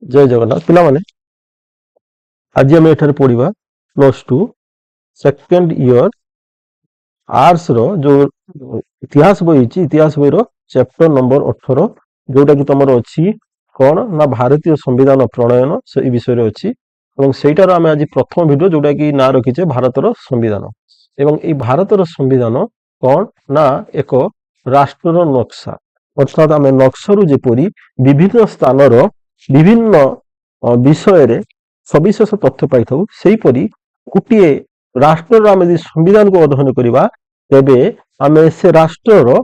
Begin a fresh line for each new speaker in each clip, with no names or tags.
जय जगन्नाथ पिलामाने आज आम एठारे पढ़िबा +2 सेकेंड इयर आर्ट्स रो जो इतिहास बही इतिहास बही रो चैप्टर नंबर 18 जोटा कि तुम अच्छी कौन ना भारतीय संविधान प्रणयन से विषय रे अच्छी एवं सेटार आम आज प्रथम वीडियो जोटा कि ना रखीचे भारतर संविधान एवं ये भारतर संविधान कौन ना एक राष्ट्र नक्शा अर्थात आम नक्शरू जेपरी विभिन्न स्थानर विभिन्न विषय रे सविशेष तथ्य पाई थाउ सेहीपरि गोटे राष्ट्र आम यदि संविधान को अध्ययन करवा तेबे आम से राष्ट्र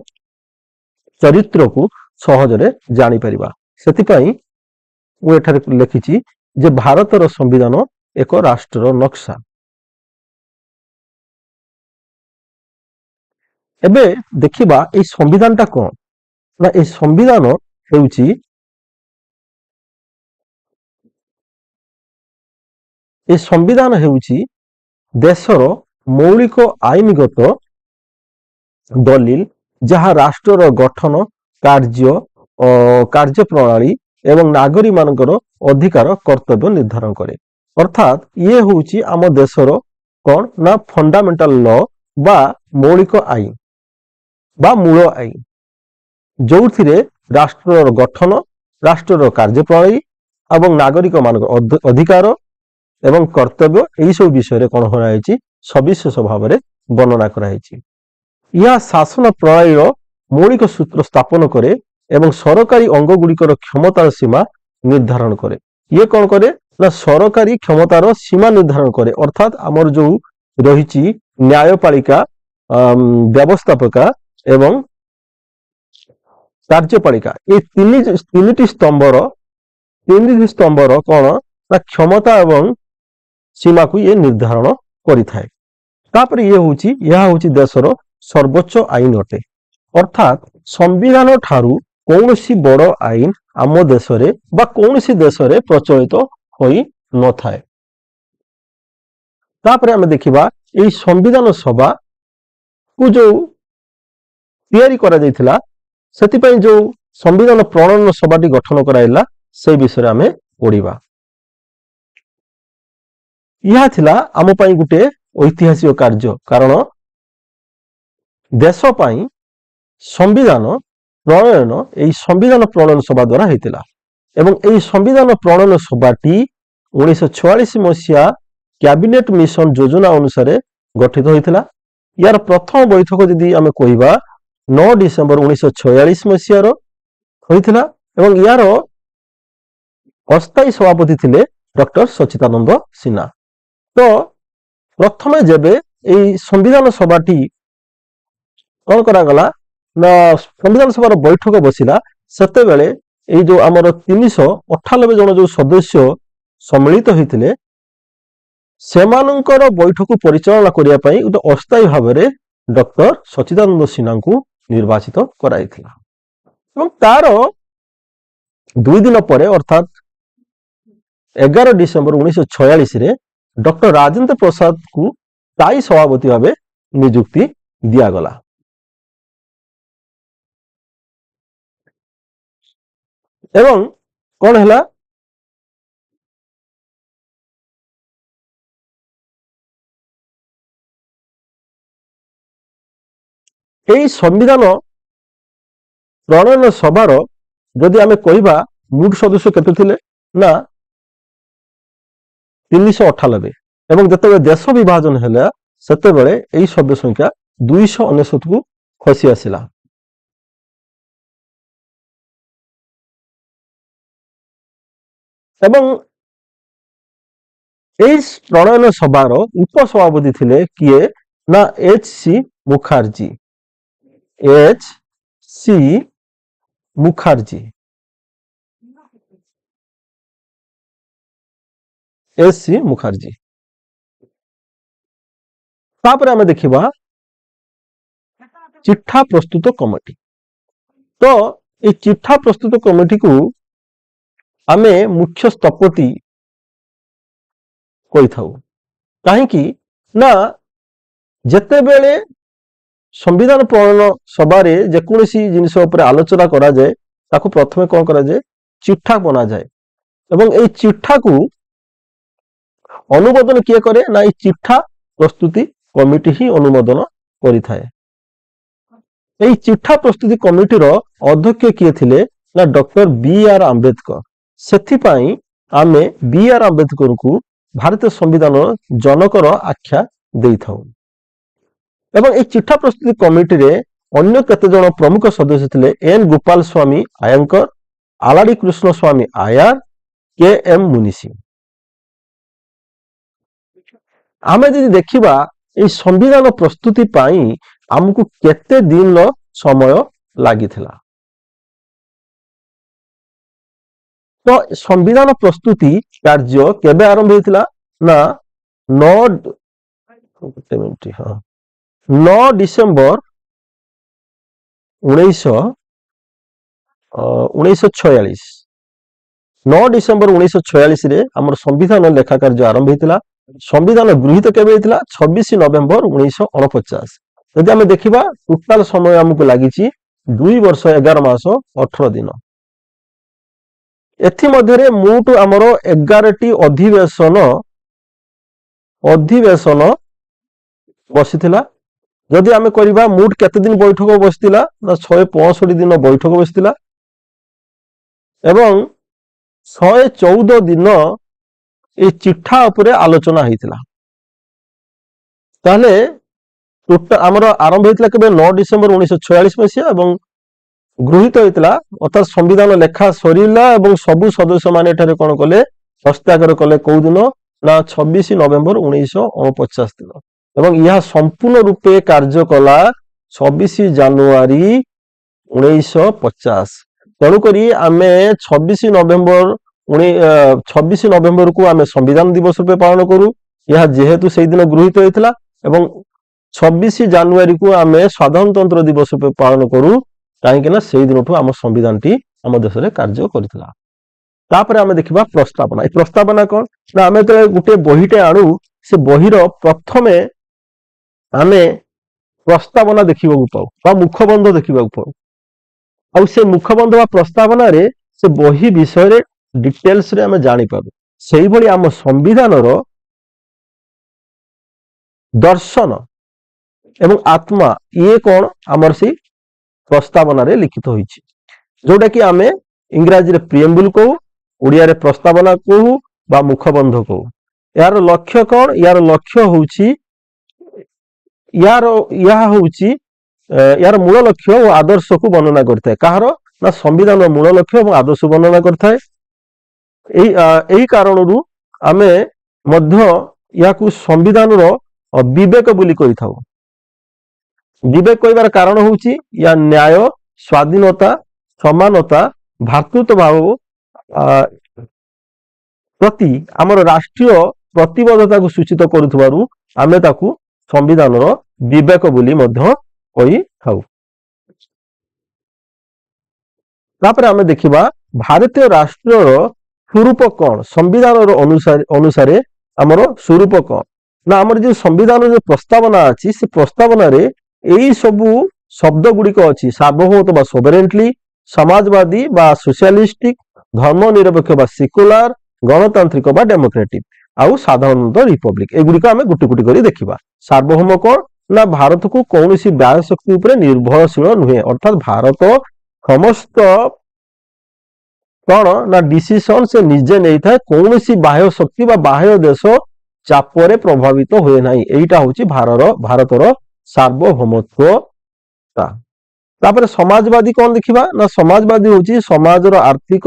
चरित्र को सहजरे जानी परिबा सेतिपई मु एठारे लिखिछि जे भारतर संविधान एक राष्ट्र नक्शा। एबे देखिबा ए संविधानटा कोन ना ए संविधान हेउछि ए संविधान हेउछि देशर मौलिक आईनगत दलिल जहाँ राष्ट्र गठन कार्य कार्य प्रणाली एवं नागरिक मानकर अधिकार कर्तव्य निर्धारण करे अर्थात ये होउछि आम देशर कौन ना फंडामेंटल लॉ बा मौलिक आईन बा मूल आईन जो राष्ट्र गठन राष्ट्र कार्य प्रणाली एवं नागरिक मानकर अधिकार एवं कर्तव्य यही सब विषय कौन हो सविशेष भाव में वर्णना कराई यह शासन प्रणाली मौलिक सूत्र स्थापन करे एवं सरकारी अंग गुड़िकर क्षमतार सीमा निर्धारण करे ये कौन करे ना सरकारी क्षमतार सीमा निर्धारण करे अर्थात आमर जो रही न्यायपालिका व्यवस्थापिका एवं कार्यपालिका ये तीन स्तंभर कौन ना क्षमता एवं सीमा को ये निर्धारण करिथाए तापर ये होची देशर सर्वोच्च आईन अटे अर्थात संविधान ठारू कौनसी बड़ आईन आम देश रे बा कौनसी देश रे प्रचलित होई न थाए। तापर आमे देखिबा एई संविधान सभा को जो तैयारी करा जायथिला सेतिपई जो संविधान प्रणयन सभाटी गठन कराइला से विषय आमे पढ़िबा। यह थिला आम पई गुटे ऐतिहासिक कार्य कारण देश पई संविधान प्रणयन यही संविधान प्रणयन सभा द्वारा होता एवं यही संविधान प्रणयन सभाटी 1946 मसीहा कैबिनेट मिशन योजना अनुसार गठित होता यार प्रथम बैठक जदि आम कहिबा 9 डिसेम्बर 1946 मसीहार होता एवं यार अस्थायी सभापति थिले डॉक्टर सच्चिदानंद सिन्हा। तो प्रथमे जेबे यही संविधान सभाटी कौन करागला ना संविधान सभार बैठक बसिला सेते बेले एई जो आमर 398 जन जो सदस्य सम्मिलित होइतिले सेमानंकर बैठक परिचालना करिया पई उते अस्थायी भाव में डॉक्टर सच्चिदानंद सिन्हा को निर्वाचित कराइथिला एवं तार 2 दिन पर अर्थात 11 डिसेम्बर 1946 रे डॉक्टर राजेंद्र प्रसाद को स्थायी सभापति भाव नियुक्ति दिया गला। एवं कौन है यही संविधान प्रणयन सभार जदि आमे कहिबा मूल सदस्य केते थिले ना 398 एवं जते देश विभाजन हैला सेते बेले एही सभ्य संख्या 299 को खसी आसिला। एवं प्रणयन सभार उपसभापति थिले किए ना एच.सी. मुखर्जी तापर आमे देखिबा चिठा प्रस्तुत कमिटी। तो ये चिठा प्रस्तुत कमिटी को आमे मुख्य स्थपति कही थाउ कहीं ना जेते बेले संविधान प्रणयन सभा रे जेकोसी जिनिस ऊपर आलोचना करा जाए ताको प्रथमे कौन करा जाए चिठा बना जाए ଏବଂ ଏଇ ଚିଠାକୁ ଅନୁମୋଦନ କିଏ କରେ ନା ଏଇ ଚିଠା ପ୍ରସ୍ତୁତି କମିଟି ହିଁ ଅନୁମୋଦନ କରିଥାଏ। এই ଚିଠା ପ୍ରସ୍ତୁତି କମିଟିର ଅଧ୍ୟକ୍ଷ କିଏ ଥିଲେ ନା ଡକ୍ଟର B.R. ଆମ୍ବେଦକର। ସେଥିପାଇଁ ଆମେ B.R. ଆମ୍ବେଦକରଙ୍କୁ ଭାରତୀୟ ସମ୍ବିଧାନର ଜନକର ଆଖ୍ୟା ଦେଇଥାଉ। ଏବଂ এই ଚିଠା ପ୍ରସ୍ତୁତି କମିଟିରେ ଅନ୍ୟ କେତେଜଣ ପ୍ରମୁଖ ସଦସ୍ୟ ଥିଲେ N. ଗୋପାଳ ସ୍ୱାମୀ ଆୟଙ୍କର, ଆଲାଡି କୃଷ୍ଣ ସ୍ୱାମୀ ଆୟାର, K.M. ମୁନିସି। ଆମେ ଯଦି ଦେଖିବା এই ସମ୍ବିଧାନ ପ୍ରସ୍ତୁତି ପାଇଁ ଆମକୁ କେତେ ଦିନର ସମୟ ଲାଗିଥିଲା। ତ ସମ୍ବିଧାନ ପ୍ରସ୍ତୁତି କାର୍ଯ୍ୟ କେବେ ଆରମ୍ଭ ହେଇଥିଲା ନା 9 ଡିସେମ୍ବର 1946 9 ଡିସେମ୍ବର 1946 ରେ ଆମର ସମ୍ବିଧାନ ଲେଖା କାର୍ଯ୍ୟ ଆରମ୍ଭ ହେଇଥିଲା। ସମ୍ବିଧାନ ଗୃହୀତ କେବେ ହେଇଥିଲା 26 ନଭେମ୍ବର 1949। ଯଦି ଆମେ ଦେଖିବା ଟୋଟାଲ ସମୟ ଆମକୁ ଲାଗିଛି 2 ବର୍ଷ 11 ମାସ 18 ଦିନ। ଏଥିମଧ୍ୟରେ ମୋଟ ଆମର 11ଟି ଅଧିବେଶନ ବସିଥିଲା। ଯଦି ଆମେ କରିବା ମୋଟ କେତେ ଦିନ ବୈଠକ ବସିଥିଲା ନା 165 ଦିନ ବୈଠକ ବସିଥିଲା ଏବଂ 114 ଦିନ এই ଚିଠା ଉପରେ ଆଲୋଚନା ହେଇଥିଲା। ତାହେଲେ ଆମର ଆରମ୍ଭ ହେଇଥିଲା କେବେ 9 ଡିସେମ୍ବର 1946 ମସିହା ଏବଂ ଗୃହୀତ ହେଇଥିଲା ଅର୍ଥାৎ ସମ୍ବିଧାନ ଲେଖା ସରିଲା ଏବଂ ସବୁ ସଦସ୍ୟମାନେ ଏଠାରେ କ'ଣ କଲେ ହସ୍ତାକ୍ଷର କଲେ କୋଉ ଦିନ ନା 26 ନଭେମ୍ବର 1949 ଦିନ ଏବଂ ଏହା ସମ୍ପୂର୍ଣ୍ଣ ରୂପେ କାର୍ଯ୍ୟ କଲା 26 ଜାନୁଆରୀ 1950। ତେଣୁକରି ଆମେ 26 ନଭେମ୍ବରକୁ ଆମେ ସମ୍ବିଧାନ ଦିବସ ରୂପେ ପାଳନ କରୁ। ଏହା ଯେହେତୁ ସେଇଦିନ ଗୃହୀତ ହୋଇଥିଲା ଏବଂ 26 ଜାନୁଆରୀକୁ ଆମେ ସାଧାରଣତନ୍ତ୍ର ଦିବସ ରୂପେ ପାଳନ କରୁ କାହିଁକି ନା ସେଇ ଦିନଠୁ ଆମ ସମ୍ବିଧାନଟି ଆମ ଦେଶରେ କାର୍ଯ୍ୟ କରିଥିଲା। ତାପରେ ଆମେ ଦେଖିବା ପ୍ରସ୍ତାବନା। এই ପ୍ରସ୍ତାବନା କ'ଣ ନା ଆମେ ଯେତେବେଳେ ଗୋଟେ ବହିଟେ ଆଣୁ ସେ ବହିର ପ୍ରଥମେ ଆମେ ପ୍ରସ୍ତାବନା ଦେଖିବାକୁ ପାଉ ବା ମୁଖବନ୍ଧ ଦେଖିବାକୁ ପାଉ ଆଉ ସେ ମୁଖବନ୍ଧ ବା ପ୍ରସ୍ତାବନାରେ ସେ ବହି ବିଷୟରେ ଡିଟେଲ୍ସରେ ଆମେ ଜାଣିପାରୁ। ସେଇଭଳି ଆମ ସମ୍ବିଧାନର ଦର୍ଶନ ଏବଂ ଆତ୍ମା ଇଏ କ'ଣ ଆମର ସେଇ ପ୍ରସ୍ତାବନାରେ ଲିଖିତ ହୋଇଛି, ଯୋଉଟା କି ଆମେ ଇଂରାଜୀରେ ପ୍ରିଏମ୍ବୁଲ କହୁ, ଓଡ଼ିଆରେ ପ୍ରସ୍ତାବନା କହୁ ବା ମୁଖବନ୍ଧ କହୁ। ଏହାର ଲକ୍ଷ୍ୟ କ'ଣ? ଏହାର ଲକ୍ଷ୍ୟ ହେଉଛି ଏହାର ମୂଳ ଲକ୍ଷ୍ୟ ଓ ଆଦର୍ଶକୁ ବର୍ଣ୍ଣନା କରିଥାଏ। କାହାର ନା ସମ୍ବିଧାନର ମୂଳ ଲକ୍ଷ୍ୟ ଏବଂ ଆଦର୍ଶ ବର୍ଣ୍ଣନା କରିଥାଏ। ଏହି କାରଣରୁ ଆମେ ମଧ୍ୟ ଏହାକୁ ସମ୍ବିଧାନର ବିବେକ ବୋଲି କହିଥାଉ। ବିବେକ କହିବାର କାରଣ ହେଉଛି ୟା ନ୍ୟାୟ, ସ୍ୱାଧୀନତା, ସମାନତା, ଭାତୃତ୍ୱଭାବ ପ୍ରତି ଆମର ରାଷ୍ଟ୍ରୀୟ ପ୍ରତିବଦ୍ଧତାକୁ ସୂଚିତ କରୁଥିବାରୁ ଆମେ ତାକୁ ସମ୍ବିଧାନର ବିବେକ ବୋଲି ମଧ୍ୟ କହିଥାଉ। ତାପରେ ଆମେ ଦେଖିବା ଭାରତୀୟ ରାଷ୍ଟ୍ରର ସ୍ୱରୂପ କ'ଣ? ସମ୍ବିଧାନର ଅନୁସାରେ ଆମର ସ୍ୱରୂପ କ'ଣ ନା ଆମର ଯେଉଁ ସମ୍ବିଧାନର ଯେଉଁ ପ୍ରସ୍ତାବନା ଅଛି ସେ ପ୍ରସ୍ତାବନାରେ ଏଇ ସବୁ ଶବ୍ଦ ଗୁଡ଼ିକ ଅଛି ସାର୍ବଭୌମତ୍ୱ ବା ସୋଭରେଣ୍ଟଲି, ସମାଜବାଦୀ ବା ସୋସିଆଲିଷ୍ଟିକ, ଧର୍ମ ନିରପେକ୍ଷ ବା ସିକୁଲାର, ଗଣତାନ୍ତ୍ରିକ ବା ଡେମୋକ୍ରାଟିକ ଆଉ ସାଧାରଣତନ୍ତ୍ର ରିପବ୍ଲିକ। ଏଗୁଡ଼ିକ ଆମେ ଗୋଟି ଗୋଟି କରି ଦେଖିବା। ସାର୍ବଭୌମ କ'ଣ ନା ଭାରତକୁ କୌଣସି ବାହ୍ୟ ଶକ୍ତି ଉପରେ ନିର୍ଭରଶୀଳ ନୁହେଁ, ଅର୍ଥାତ୍ ଭାରତ ସମସ୍ତ କ'ଣ ନା ଡିସିସନ ସେ ନିଜେ ନେଇଥାଏ, କୌଣସି ବାହ୍ୟ ଶକ୍ତି ବା ବାହ୍ୟ ଦେଶ ଚାପରେ ପ୍ରଭାବିତ ହୁଏ ନାହିଁ। ଏଇଟା ହେଉଛି ଭାରତର ସାର୍ବଭୌମତ୍ୱତା। ତାପରେ ସମାଜବାଦୀ କ'ଣ ଦେଖିବା ନା ସମାଜବାଦୀ ହେଉଛି ସମାଜର ଆର୍ଥିକ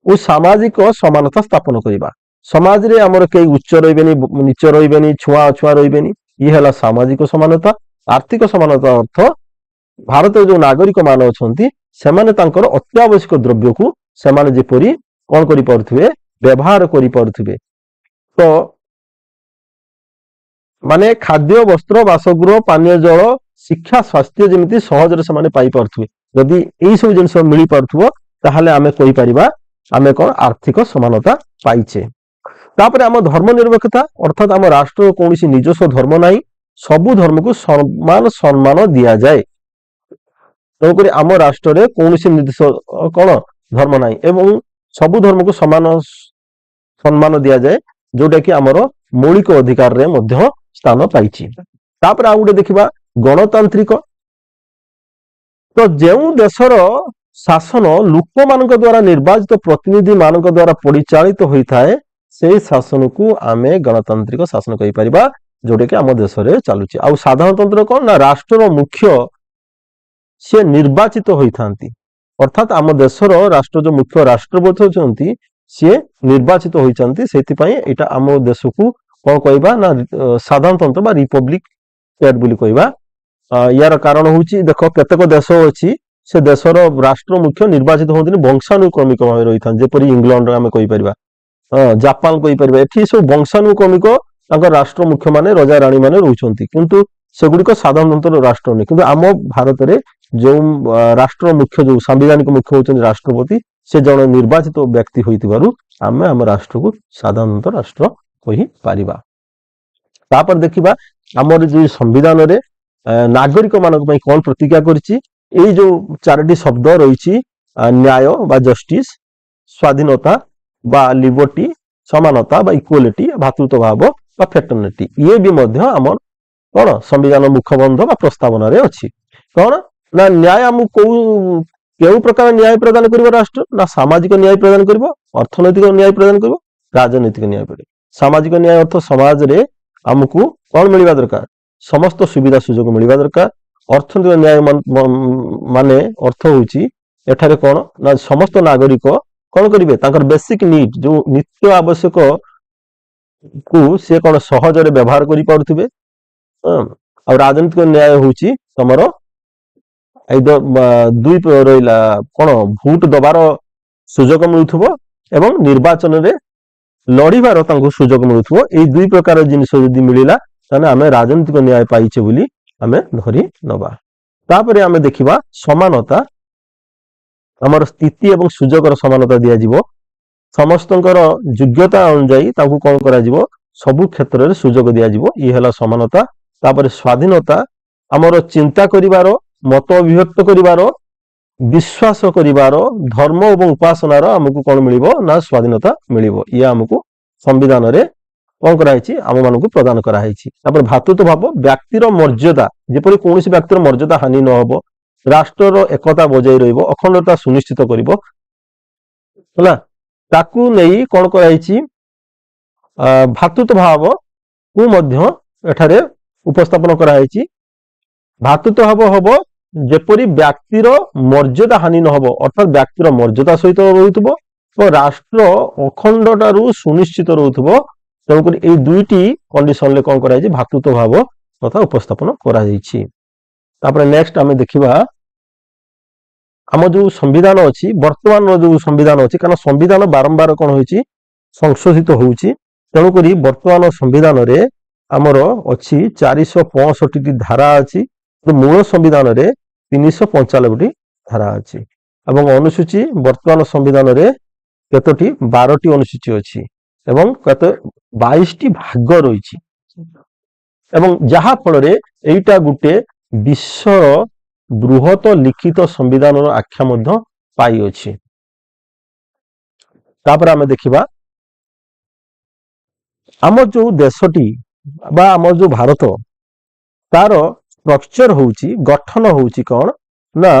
ଓ ସାମାଜିକ ସମାନତା ସ୍ଥାପନ କରିବା। ସମାଜରେ ଆମର କେହି ଉଚ୍ଚ ରହିବେନି, ନିଚ ରହିବେନି, ଛୁଆଁ ଅଛୁଆଁ ରହିବେନି, ଇଏ ହେଲା ସାମାଜିକ ସମାନତା। ଆର୍ଥିକ ସମାନତା ଅର୍ଥ ଭାରତରେ ଯେଉଁ ନାଗରିକ ମାନେ ଅଛନ୍ତି ସେମାନେ ତାଙ୍କର ଅତ୍ୟାବଶ୍ୟକ ଦ୍ରବ୍ୟକୁ ସେମାନେ ଯେପରି କ'ଣ କରିପାରୁଥିବେ ବ୍ୟବହାର କରିପାରୁଥିବେ। ତ ମାନେ ଖାଦ୍ୟ, ବସ୍ତ୍ର, ବାସଗୃହ, ପାନୀୟ ଜଳ, ଶିକ୍ଷା, ସ୍ୱାସ୍ଥ୍ୟ ଯେମିତି ସହଜରେ ସେମାନେ ପାଇପାରୁଥିବେ। ଯଦି ଏଇ ସବୁ ଜିନିଷ ମିଳିପାରୁଥିବ ତାହେଲେ ଆମେ କହିପାରିବା ଆମେ କ'ଣ ଆର୍ଥିକ ସମାନତା ପାଇଛେ। ତାପରେ ଆମ ଧର୍ମ ନିରପେକ୍ଷତା ଅର୍ଥାତ୍ ଆମ ରାଷ୍ଟ୍ରର କୌଣସି ନିଜସ୍ୱ ଧର୍ମ ନାହିଁ, ସବୁ ଧର୍ମକୁ ସମାନ ସମ୍ମାନ ଦିଆଯାଏ। ତେଣୁକରି ଆମ ରାଷ୍ଟ୍ରରେ କୌଣସି ନିର୍ଦ୍ଦିଷ୍ଟ କ'ଣ ଧର୍ମ ନାହିଁ ଏବଂ ସବୁ ଧର୍ମକୁ ସମାନ ସମ୍ମାନ ଦିଆଯାଏ, ଯୋଉଟା କି ଆମର ମୌଳିକ ଅଧିକାରରେ ମଧ୍ୟ ସ୍ଥାନ ପାଇଛି। ତାପରେ ଆଉ ଗୋଟେ ଦେଖିବା ଗଣତାନ୍ତ୍ରିକ। ତ ଯେଉଁ ଦେଶର ଶାସନ ଲୋକମାନଙ୍କ ଦ୍ୱାରା ନିର୍ବାଚିତ ପ୍ରତିନିଧି ମାନଙ୍କ ଦ୍ୱାରା ପରିଚାଳିତ ହୋଇଥାଏ, ସେଇ ଶାସନକୁ ଆମେ ଗଣତାନ୍ତ୍ରିକ ଶାସନ କହିପାରିବା, ଯୋଉଟା କି ଆମ ଦେଶରେ ଚାଲୁଛି। ଆଉ ସାଧାରଣତନ୍ତ୍ର କଣ ନା ରାଷ୍ଟ୍ରର ମୁଖ୍ୟ ସେ ନିର୍ବାଚିତ ହୋଇଥାନ୍ତି, ଅର୍ଥାତ୍ ଆମ ଦେଶର ରାଷ୍ଟ୍ର ଯୋଉ ମୁଖ୍ୟ ରାଷ୍ଟ୍ରପତି ଅଛନ୍ତି ସିଏ ନିର୍ବାଚିତ ହୋଇଛନ୍ତି। ସେଥିପାଇଁ ଏଇଟା ଆମ ଦେଶକୁ କଣ କହିବା ନା ସାଧାରଣତନ୍ତ୍ର ବା ରିପବ୍ଲିକ ଷ୍ଟେଟ ବୋଲି କହିବା। ୟାର କାରଣ ହଉଛି ଦେଖ କେତେକ ଦେଶ ଅଛି ସେ ଦେଶର ରାଷ୍ଟ୍ର ମୁଖ୍ୟ ନିର୍ବାଚିତ ହୁଅନ୍ତିନି, ବଂଶାନୁକ୍ରମିକ ଭାବେ ରହିଥାନ୍ତି। ଯେପରି ଇଂଲଣ୍ଡ ଆମେ କହିପାରିବା, ଜାପାନ କହିପାରିବା, ଏଠି ସବୁ ବଂଶାନୁକ୍ରମିକ ତାଙ୍କ ରାଷ୍ଟ୍ର ମୁଖ୍ୟ ମାନେ ରଜା ରାଣୀ ମାନେ ରହୁଛନ୍ତି, କିନ୍ତୁ ସେଗୁଡିକ ସାଧାରଣତନ୍ତ୍ର ରାଷ୍ଟ୍ର ନୁହେଁ। କିନ୍ତୁ ଆମ ଭାରତରେ ଯୋଉ ରାଷ୍ଟ୍ର ମୁଖ୍ୟ ଯୋଉ ସାମ୍ବିଧାନିକ ମୁଖ୍ୟ ହଉଛନ୍ତି ରାଷ୍ଟ୍ରପତି, ସେ ଜଣେ ନିର୍ବାଚିତ ବ୍ୟକ୍ତି ହୋଇଥିବାରୁ ଆମେ ଆମ ରାଷ୍ଟ୍ରକୁ ସାଧାରଣତନ୍ତ୍ର ରାଷ୍ଟ୍ର କହିପାରିବା। ତାପରେ ଦେଖିବା ଆମର ଯୋଉ ସମ୍ବିଧାନରେ ନାଗରିକ ମାନଙ୍କ ପାଇଁ କଣ ପ୍ରତିଜ୍ଞା କରିଛି। ଏଇ ଯୋଉ ଚାରୋଟି ଶବ୍ଦ ରହିଛି, ନ୍ୟାୟ ବା ଜଷ୍ଟିସ, ସ୍ୱାଧୀନତା ବା ଲିବର୍ଟି, ସମାନତା ବା ଇକ୍ୱାଲିଟି, ଭାତୃତ୍ୱ ଭାବ ବା ଫ୍ରେଟର୍ନିଟି, ଇଏ ବି ମଧ୍ୟ ଆମର କଣ ସମ୍ବିଧାନ ମୁଖବନ୍ଧ ବା ପ୍ରସ୍ତାବନାରେ ଅଛି। କଣ ନା ନ୍ୟାୟ ଆମକୁ କେଉଁ ପ୍ରକାର ନ୍ୟାୟ ପ୍ରଦାନ କରିବ ରାଷ୍ଟ୍ର ନା ସାମାଜିକ ନ୍ୟାୟ ପ୍ରଦାନ କରିବ, ଅର୍ଥନୈତିକ ନ୍ୟାୟ ପ୍ରଦାନ କରିବ, ରାଜନୈତିକ ନ୍ୟାୟ କରିବ। ସାମାଜିକ ନ୍ୟାୟ ଅର୍ଥ ସମାଜରେ ଆମକୁ କଣ ମିଳିବା ଦରକାର, ସମସ୍ତ ସୁବିଧା ସୁଯୋଗ ମିଳିବା ଦରକାର। ଅର୍ଥନୈତିକ ନ୍ୟାୟ ମାନେ ଅର୍ଥ ହଉଛି ଏଠାରେ କଣ ନା ସମସ୍ତ ନାଗରିକ କଣ କରିବେ, ତାଙ୍କର ବେସିକ ନିଡ୍ ଯୋଉ ନିତ୍ୟ ଆବଶ୍ୟକ କୁ ସେ କଣ ସହଜରେ ବ୍ୟବହାର କରିପାରୁଥିବେ। ଆଉ ରାଜନୈତିକ ନ୍ୟାୟ ହଉଛି ତମର ଏଇ ଦୁଇ ରହିଲା କଣ ଭୋଟ ଦବାର ସୁଯୋଗ ମିଳୁଥିବ ଏବଂ ନିର୍ବାଚନରେ ଲଢିବାର ତାଙ୍କୁ ସୁଯୋଗ ମିଳୁଥିବ। ଏଇ ଦୁଇ ପ୍ରକାର ଜିନିଷ ଯଦି ମିଳିଲା ତାହେଲେ ଆମେ ରାଜନୈତିକ ନ୍ୟାୟ ପାଇଛେ ବୋଲି ଆମେ ଧରି ନବା। ତାପରେ ଆମେ ଦେଖିବା ସମାନତା। ଆମର ସ୍ଥିତି ଏବଂ ସୁଯୋଗର ସମାନତା ଦିଆଯିବ, ସମସ୍ତଙ୍କର ଯୋଗ୍ୟତା ଅନୁଯାୟୀ ତାଙ୍କୁ କଣ କରାଯିବ, ସବୁ କ୍ଷେତ୍ରରେ ସୁଯୋଗ ଦିଆଯିବ, ଇଏ ହେଲା ସମାନତା। ତାପରେ ସ୍ୱାଧୀନତା, ଆମର ଚିନ୍ତା କରିବାର, ମତ ଅଭିବ୍ୟକ୍ତ କରିବାର, ବିଶ୍ୱାସ କରିବାର, ଧର୍ମ ଏବଂ ଉପାସନାର ଆମକୁ କଣ ମିଳିବ ନା ସ୍ୱାଧୀନତା ମିଳିବ। ଇଏ ଆମକୁ ସମ୍ବିଧାନରେ କଣ କରାହେଇଛି, ଆମ ମାନଙ୍କୁ ପ୍ରଦାନ କରାହେଇଛି। ତାପରେ ଭାତୃତ୍ୱ ଭାବ, ବ୍ୟକ୍ତିର ମର୍ଯ୍ୟାଦା, ଯେପରି କୌଣସି ବ୍ୟକ୍ତିର ମର୍ଯ୍ୟାଦା ହାନି ନ ହବ, ରାଷ୍ଟ୍ରର ଏକତା ବଜାଇ ରହିବ, ଅଖଣ୍ଡତା ସୁନିଶ୍ଚିତ କରିବ ହେଲା, ତାକୁ ନେଇ କଣ କରାଯାଇଛି, ଭାତୃତ୍ୱ ଭାବକୁ ମଧ୍ୟ ଏଠାରେ ଉପସ୍ଥାପନ କରାଯାଇଛି। ଭାତୃତ୍ୱ ଭାବ ହବ ଯେପରି ବ୍ୟକ୍ତିର ମର୍ଯ୍ୟାଦା ହାନି ନ ହବ, ଅର୍ଥାତ୍ ବ୍ୟକ୍ତିର ମର୍ଯ୍ୟାଦା ସହିତ ରହୁଥିବ ଓ ରାଷ୍ଟ୍ର ଅଖଣ୍ଡଟାରୁ ସୁନିଶ୍ଚିତ ରହୁଥିବ। ତେଣୁକରି ଏଇ ଦୁଇଟି କଣ୍ଡିସନରେ କଣ କରାଯାଇଛି, ଭାତୃତ୍ୱ ଭାବ ତଥା ଉପସ୍ଥାପନ କରାଯାଇଛି। ତାପରେ ନେକ୍ସଟ ଆମେ ଦେଖିବା ଆମ ଯୋଉ ସମ୍ବିଧାନ ଅଛି, ବର୍ତ୍ତମାନର ଯୋଉ ସମ୍ବିଧାନ ଅଛି, କାରଣ ସମ୍ବିଧାନ ବାରମ୍ବାର କଣ ହୋଇଛି ସଂଶୋଧିତ ହଉଛି। ତେଣୁକରି ବର୍ତ୍ତମାନ ସମ୍ବିଧାନରେ ଆମର ଅଛି 465ଟି ଧାରା ଅଛି, ମୂଳ ସମ୍ବିଧାନରେ 395ଟି ଧାରା ଅଛି ଏବଂ ଅନୁସୂଚୀ ବର୍ତ୍ତମାନ ସମ୍ବିଧାନରେ କେତୋଟି 12ଟି ଅନୁସୂଚୀ ଅଛି ଏବଂ କେତେ 22ଟି ଭାଗ ରହିଛି। ଏବଂ ଯାହା ଫଳରେ ଏଇଟା ଗୋଟେ ବିଶ୍ୱର ବୃହତ ଲିଖିତ ସମ୍ବିଧାନର ଆଖ୍ୟା ମଧ୍ୟ ପାଇଅଛି। ତାପରେ ଆମେ ଦେଖିବା ଆମ ଯୋଉ ଦେଶଟି ବା ଆମର ଯୋଉ ଭାରତ, ତାର ଷ୍ଟ୍ରକ୍ଚର ହଉଛି, ଗଠନ ହଉଛି କଣ ନା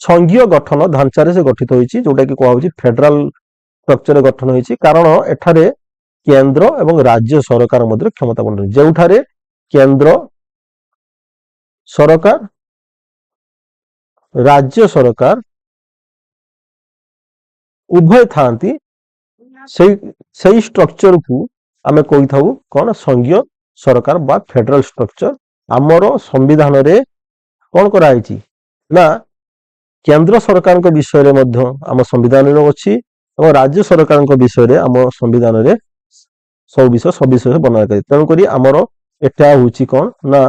ସଂଘୀୟ ଗଠନ ଢାଞ୍ଚାରେ ସେ ଗଠିତ ହୋଇଛି, ଯୋଉଟା କି କୁହାଯାଉଛି ଫେଡେରାଲ ଷ୍ଟ୍ରକ୍ଚରରେ ଗଠନ ହୋଇଛି। କାରଣ ଏଠାରେ କେନ୍ଦ୍ର ଏବଂ ରାଜ୍ୟ ସରକାର ମଧ୍ୟରେ କ୍ଷମତା ବଣ୍ଟନ, ଯେଉଁଠାରେ କେନ୍ଦ୍ର ସରକାର, ରାଜ୍ୟ ସରକାର ଉଭୟ ଥାନ୍ତି, ସେଇ ଷ୍ଟ୍ରକ୍ଚରକୁ ଆମେ କହିଥାଉ କଣ ସଂଘୀୟ ସରକାର ବା ଫେଡେରାଲ ଷ୍ଟ୍ରକ୍ଚର। ଆମର ସମ୍ବିଧାନରେ କଣ କରାଯାଇଛି ନା କେନ୍ଦ୍ର ସରକାରଙ୍କ ବିଷୟରେ ମଧ୍ୟ ଆମ ସମ୍ବିଧାନରେ ଅଛି ଏବଂ ରାଜ୍ୟ ସରକାରଙ୍କ ବିଷୟରେ ଆମ ସମ୍ବିଧାନରେ ସବୁ ବିଷୟ ବର୍ଣ୍ଣନା କରାଯାଇଛି। ତେଣୁକରି ଆମର ଏଟା ହଉଛି କଣ ନା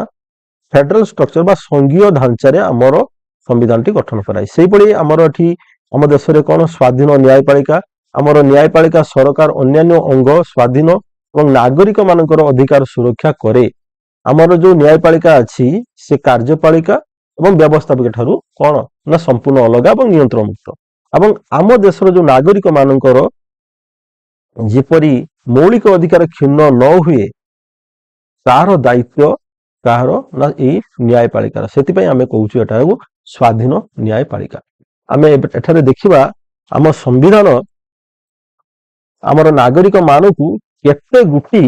ଫେଡେରାଲ ଷ୍ଟ୍ରକ୍ଚର ବା ସଂଘୀୟ ଢାଞ୍ଚାରେ ଆମର ସମ୍ବିଧାନଟି ଗଠନ କରାଯାଇଛି। ସେଇଭଳି ଆମର ଏଠି ଆମ ଦେଶରେ କଣ ସ୍ୱାଧୀନ ନ୍ୟାୟପାଳିକା, ଆମର ନ୍ୟାୟପାଳିକା ସରକାର ଅନ୍ୟାନ୍ୟ ଅଙ୍ଗ ସ୍ୱାଧୀନ ଏବଂ ନାଗରିକ ମାନଙ୍କର ଅଧିକାର ସୁରକ୍ଷା କରେ। ଆମର ଯୋଉ ନ୍ୟାୟପାଳିକା ଅଛି ସେ କାର୍ଯ୍ୟପାଳିକା ଏବଂ ବ୍ୟବସ୍ଥାପିକା ଠାରୁ କଣ ନା ସମ୍ପୂର୍ଣ୍ଣ ଅଲଗା ଏବଂ ନିୟନ୍ତ୍ରଣ ମୁକ୍ତ। ଏବଂ ଆମ ଦେଶର ଯୋଉ ନାଗରିକ ମାନଙ୍କର ଯେପରି ମୌଳିକ ଅଧିକାର କ୍ଷୁଣ୍ଣ ନ ହୁଏ ତାହାର ଦାୟିତ୍ୱ କାହାର ନା ଏଇ ନ୍ୟାୟପାଳିକାର। ସେଥିପାଇଁ ଆମେ କହୁଛୁ ଏଟାକୁ ସ୍ୱାଧୀନ ନ୍ୟାୟପାଳିକା। ଆମେ ଏଠାରେ ଦେଖିବା ଆମ ସମ୍ବିଧାନ ଆମର ନାଗରିକ ମାନଙ୍କୁ କେତେ ଗୋଟି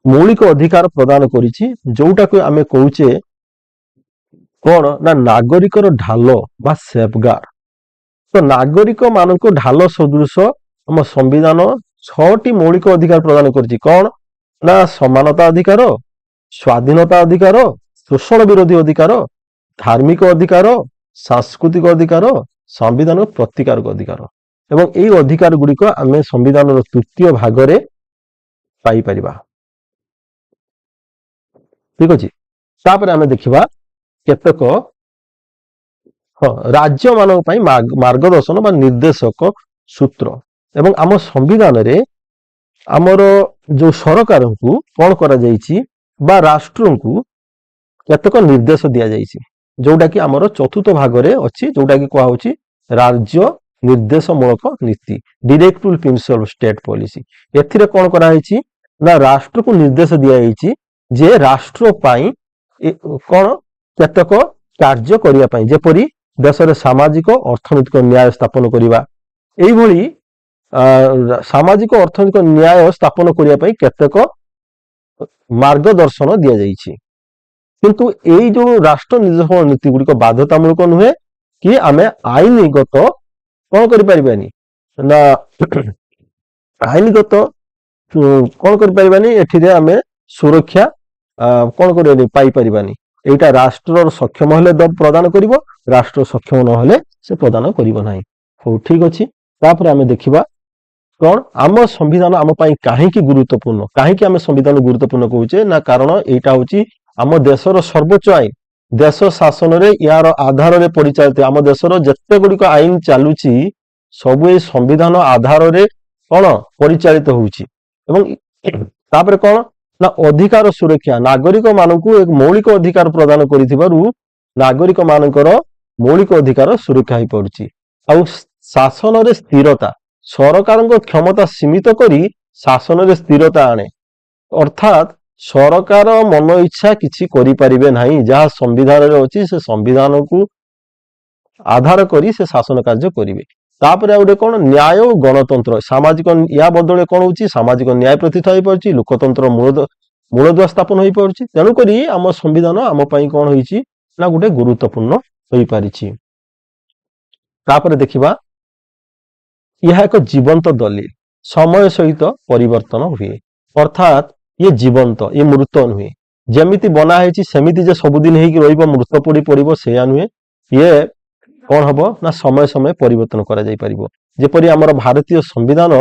ମୌଳିକ ଅଧିକାର ପ୍ରଦାନ କରିଛି, ଯୋଉଟାକୁ ଆମେ କହୁଛେ କଣ ନା ନାଗରିକର ଢାଲ ବା ସେଫଗାର୍ଡ। ତ ନାଗରିକ ମାନଙ୍କୁ ଢାଲ ସଦୃଶ ଆମ ସମ୍ବିଧାନ 6ଟି ମୌଳିକ ଅଧିକାର ପ୍ରଦାନ କରିଛି। କଣ ନା ସମାନତା ଅଧିକାର, ସ୍ୱାଧୀନତା ଅଧିକାର, ଶୋଷଣ ବିରୋଧୀ ଅଧିକାର, ଧାର୍ମିକ ଅଧିକାର, ସାଂସ୍କୃତିକ ଅଧିକାର, ସମ୍ବିଧାନ ପ୍ରତିକାରକ ଅଧିକାର। ଏବଂ ଏଇ ଅଧିକାର ଗୁଡିକ ଆମେ ସମ୍ବିଧାନର 3ୟ ଭାଗରେ ପାଇପାରିବା। ଠିକ ଅଛି। ତାପରେ ଆମେ ଦେଖିବା କେତେକ ରାଜ୍ୟ ମାନଙ୍କ ପାଇଁ ମାର୍ଗଦର୍ଶନ ବା ନିର୍ଦ୍ଦେଶକ ସୂତ୍ର। ଏବଂ ଆମ ସମ୍ବିଧାନରେ ଆମର ଯୋଉ ସରକାରଙ୍କୁ କଣ କରାଯାଇଛି ବା ରାଷ୍ଟ୍ରଙ୍କୁ କେତେକ ନିର୍ଦ୍ଦେଶ ଦିଆଯାଇଛି, ଯୋଉଟା କି ଆମର 4ର୍ଥ ଭାଗରେ ଅଛି, ଯୋଉଟା କି କୁହାଯାଉଛି ରାଜ୍ୟ ନିର୍ଦ୍ଦେଶମୂଳକ ନୀତି, ଡିରେକ୍ଟିଭ ପ୍ରିନ୍ସିପଲ ଷ୍ଟେଟ ପଲିସି। ଏଥିରେ କଣ କରାଯାଇଛି ନା ରାଷ୍ଟ୍ରକୁ ନିର୍ଦ୍ଦେଶ ଦିଆଯାଇଛି ଯେ ରାଷ୍ଟ୍ର ପାଇଁ କଣ କେତେକ କାର୍ଯ୍ୟ କରିବା ପାଇଁ, ଯେପରି ଦେଶରେ ସାମାଜିକ ଅର୍ଥନୈତିକ ନ୍ୟାୟ ସ୍ଥାପନ କରିବା। ଏଇଭଳି ସାମାଜିକ ଅର୍ଥନୈତିକ ନ୍ୟାୟ ସ୍ଥାପନ କରିବା ପାଇଁ କେତେକ ମାର୍ଗଦର୍ଶନ ଦିଆଯାଇଛି। କିନ୍ତୁ ଏଇ ଯୋଉ ରାଷ୍ଟ୍ର ନିର୍ଦ୍ଦେଶକ ନୀତି ଗୁଡିକ ବାଧ୍ୟତାମୂଳକ ନୁହେଁ କି ଆମେ ଆଇନଗତ କଣ କରିପାରିବାନି ନା ଆଇନଗତ କଣ କରିପାରିବାନି, ଏଠିରେ ଆମେ ସୁରକ୍ଷା କଣ କରିବାନି ପାଇପାରିବାନି। ଏଇଟା ରାଷ୍ଟ୍ରର ସକ୍ଷମ ହେଲେ ପ୍ରଦାନ କରିବ, ରାଷ୍ଟ୍ର ସକ୍ଷମ ନହେଲେ ସେ ପ୍ରଦାନ କରିବ ନାହିଁ। ହଉ ଠିକ ଅଛି। ତାପରେ ଆମେ ଦେଖିବା କଣ ଆମ ସମ୍ବିଧାନ ଆମ ପାଇଁ କାହିଁକି ଗୁରୁତ୍ୱପୂର୍ଣ୍ଣ। କାହିଁକି ଆମେ ସମ୍ବିଧାନ ଗୁରୁତ୍ୱପୂର୍ଣ୍ଣ କହୁଛେ ନା କାରଣ ଏଇଟା ହଉଛି ଆମ ଦେଶର ସର୍ବୋଚ୍ଚ ଆଇନ। ଦେଶ ଶାସନରେ ୟାର ଆଧାରରେ ପରିଚାଳିତ। ଆମ ଦେଶର ଯେତେ ଗୁଡିକ ଆଇନ ଚାଲୁଛି ସବୁ ଏଇ ସମ୍ବିଧାନ ଆଧାରରେ କଣ ପରିଚାଳିତ ହଉଛି। ଏବଂ ତାପରେ କଣ ନା ଅଧିକାର ସୁରକ୍ଷା, ନାଗରିକ ମାନଙ୍କୁ ଏକ ମୌଳିକ ଅଧିକାର ପ୍ରଦାନ କରିଥିବାରୁ ନାଗରିକ ମାନଙ୍କର ମୌଳିକ ଅଧିକାର ସୁରକ୍ଷା ହେଇପାରୁଛି। ଆଉ ଶାସନରେ ସ୍ଥିରତା, ସରକାରଙ୍କ କ୍ଷମତା ସୀମିତ କରି ଶାସନରେ ସ୍ଥିରତା ଆଣେ। ଅର୍ଥାତ୍ ସରକାର ମନ ଇଚ୍ଛା କିଛି କରିପାରିବେ ନାହିଁ, ଯାହା ସମ୍ବିଧାନରେ ଅଛି ସେ ସମ୍ବିଧାନକୁ ଆଧାର କରି ସେ ଶାସନ କାର୍ଯ୍ୟ କରିବେ। ତାପରେ ଆଉ ଗୋଟେ କଣ ନ୍ୟାୟ ଓ ଗଣତନ୍ତ୍ର, ସାମାଜିକ ୟା ବଦଳରେ କଣ ହଉଛି ସାମାଜିକ ନ୍ୟାୟ ପ୍ରତିଷ୍ଠା ହେଇପାରୁଛି, ଲୋକତନ୍ତ୍ର ମୂଳଦୁଆ ସ୍ଥାପନ ହେଇପାରୁଛି। ତେଣୁକରି ଆମ ସମ୍ବିଧାନ ଆମ ପାଇଁ କଣ ହେଇଛି ନା ଗୋଟେ ଗୁରୁତ୍ୱପୂର୍ଣ୍ଣ ହୋଇପାରିଛି। ତାପରେ ଦେଖିବା ଏହା ଏକ ଜୀବନ୍ତ ଦଲିଲ, ସମୟ ସହିତ ପରିବର୍ତ୍ତନ ହୁଏ। ଅର୍ଥାତ୍ ଇଏ ଜୀବନ୍ତ, ଇଏ ମୃତ ନୁହେଁ। ଯେମିତି ବନା ହେଇଛି ସେମିତି ଯେ ସବୁଦିନ ହେଇକି ରହିବ, ମୃତ ପଡି ପଡିବ, ସେଇଆ ନୁହେଁ। ଇଏ କଣ ହବ ନା ସମୟ ସମୟ ପରିବର୍ତ୍ତନ କରାଯାଇ ପାରିବ। ଯେପରି ଆମର ଭାରତୀୟ ସମ୍ବିଧାନ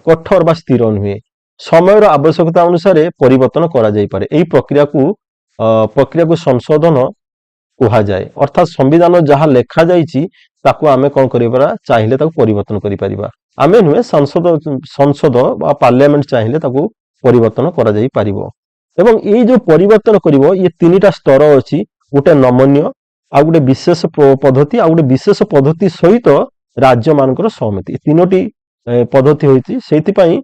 କଠୋର ବା ସ୍ଥିର ନୁହେଁ, ସମୟର ଆବଶ୍ୟକତା ଅନୁସାରେ ପରିବର୍ତ୍ତନ କରାଯାଇପାରେ। ଏଇ ପ୍ରକ୍ରିୟାକୁ ସଂଶୋଧନ କୁହାଯାଏ। ଅର୍ଥାତ୍ ସମ୍ବିଧାନ ଯାହା ଲେଖା ଯାଇଛି ତାକୁ ଆମେ କଣ କରିପାରିବା, ଚାହିଁଲେ ତାକୁ ପରିବର୍ତ୍ତନ କରିପାରିବା। ଆମେ ନୁହେଁ, ସଂସଦ ବା ପାର୍ଲାମେଣ୍ଟ ଚାହିଁଲେ ତାକୁ ପରିବର୍ତ୍ତନ କରାଯାଇ ପାରିବ। ଏବଂ ଏଇ ଯୋଉ ପରିବର୍ତ୍ତନ କରିବ, ଇଏ 3ଟା ସ୍ତର ଅଛି। ଗୋଟେ ନମନୀୟ, ଆଉ ଗୋଟେ ବିଶେଷ ପଦ୍ଧତି, ଆଉ ଗୋଟେ ବିଶେଷ ପଦ୍ଧତି ସହିତ ରାଜ୍ୟ ମାନଙ୍କର ସହମତି। 3ଟି ପଦ୍ଧତି ହୋଇଛି। ସେଇଥିପାଇଁ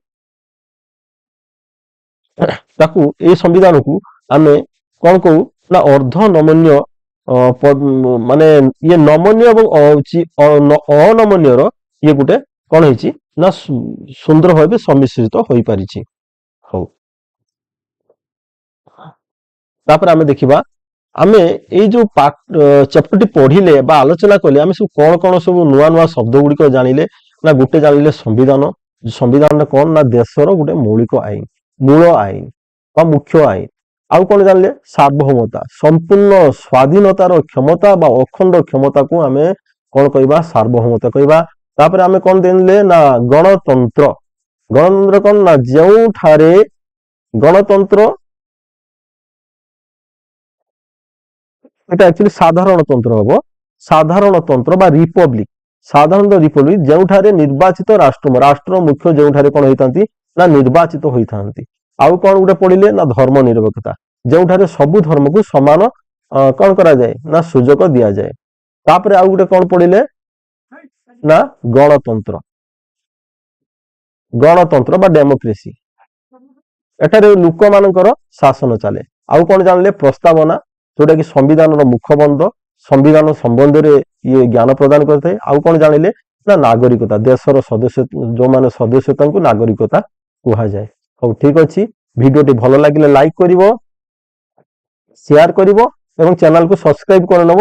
ତାକୁ ଏଇ ସମ୍ବିଧାନକୁ ଆମେ କଣ କହୁ ନା ଅର୍ଦ୍ଧ ନମନୀୟ, ମାନେ ଇଏ ନମନୀୟ ଏବଂ ଅନମନୀୟର ଇଏ ଗୋଟେ କଣ ହେଇଛି ନା ସୁନ୍ଦର ଭାବେ ସମ୍ମିଶ୍ରିତ ହୋଇପାରିଛି। ହଉ, ତାପରେ ଆମେ ଦେଖିବା ଆମେ ଏଇ ଯୋଉ ଚାପ୍ଟରଟି ପଢିଲେ ବା ଆଲୋଚନା କଲେ ଆମେ ସବୁ କଣ ସବୁ ନୂଆ ନୂଆ ଶବ୍ଦ ଗୁଡିକ ଜାଣିଲେ ନା ଗୋଟେ ଜାଣିଲେ ସମ୍ବିଧାନ। ସମ୍ବିଧାନରେ କଣ ନା ଦେଶର ଗୋଟେ ମୌଳିକ ଆଇନ, ମୂଳ ଆଇନ ବା ମୁଖ୍ୟ ଆଇନ। ଆଉ କଣ ଜାଣିଲେ ସାର୍ବଭୌମତା, ସମ୍ପୂର୍ଣ୍ଣ ସ୍ୱାଧୀନତାର କ୍ଷମତା ବା ଅଖଣ୍ଡ କ୍ଷମତାକୁ ଆମେ କଣ କହିବା ସାର୍ବଭୌମତା କହିବା। ତାପରେ ଆମେ କଣ ଜାଣିଲେ ନା ଗଣତନ୍ତ୍ର। ଗଣତନ୍ତ୍ର କଣ ନା ଯେଉଁଠାରେ ଗଣତନ୍ତ୍ର এটা ଆକ୍ଚୁଆଲି ସାଧାରଣତନ୍ତ୍ର ହବ, ସାଧାରଣତନ୍ତ୍ର ବା ରିପବ୍ଲିକ। ସାଧାରଣତଃ ରିପବ୍ଲିକ ଯେଉଁଠାରେ ନିର୍ବାଚିତ ରାଷ୍ଟ୍ର ମୁଖ୍ୟ ଯେଉଁଠାରେ କଣ ହେଇଥାନ୍ତି ନା ନିର୍ବାଚିତ ହୋଇଥାନ୍ତି। ଆଉ କଣ ଗୋଟେ ପଢିଲେ ନା ଧର୍ମ ନିରପେକ୍ଷତା, ଯେଉଁଠାରେ ସବୁ ଧର୍ମକୁ ସମାନ କଣ କରାଯାଏ ନା ସୁଯୋଗ ଦିଆଯାଏ। ତାପରେ ଆଉ ଗୋଟେ କଣ ପଢିଲେ ନା ଗଣତନ୍ତ୍ର। ଗଣତନ୍ତ୍ର ବା ଡେମୋକ୍ରେସି। ଏଠାରେ ଲୋକମାନଙ୍କର ଶାସନ ଚାଲେ। ଆଉ କଣ ଜାଣିଲେ? ପ୍ରସ୍ତାବନା, ଯୋଉଟା କି ସମ୍ବିଧାନର ମୁଖବନ୍ଧ, ସମ୍ବିଧାନ ସମ୍ବନ୍ଧରେ ଇଏ ଜ୍ଞାନ ପ୍ରଦାନ କରିଥାଏ। ଆଉ କଣ ଜାଣିଲେ? ନା ନାଗରିକତା, ଦେଶର ସଦସ୍ୟ ଯୋଉମାନେ ସଦସ୍ୟ ତାଙ୍କୁ ନାଗରିକତା କୁହାଯାଏ। ହଉ ଠିକ ଅଛି, ଭିଡିଓଟି ଭଲ ଲାଗିଲେ ଲାଇକ୍ କରିବ, ସେୟାର କରିବ ଏବଂ ଚ୍ୟାନେଲକୁ ସବସ୍କ୍ରାଇବ କରିନେବ।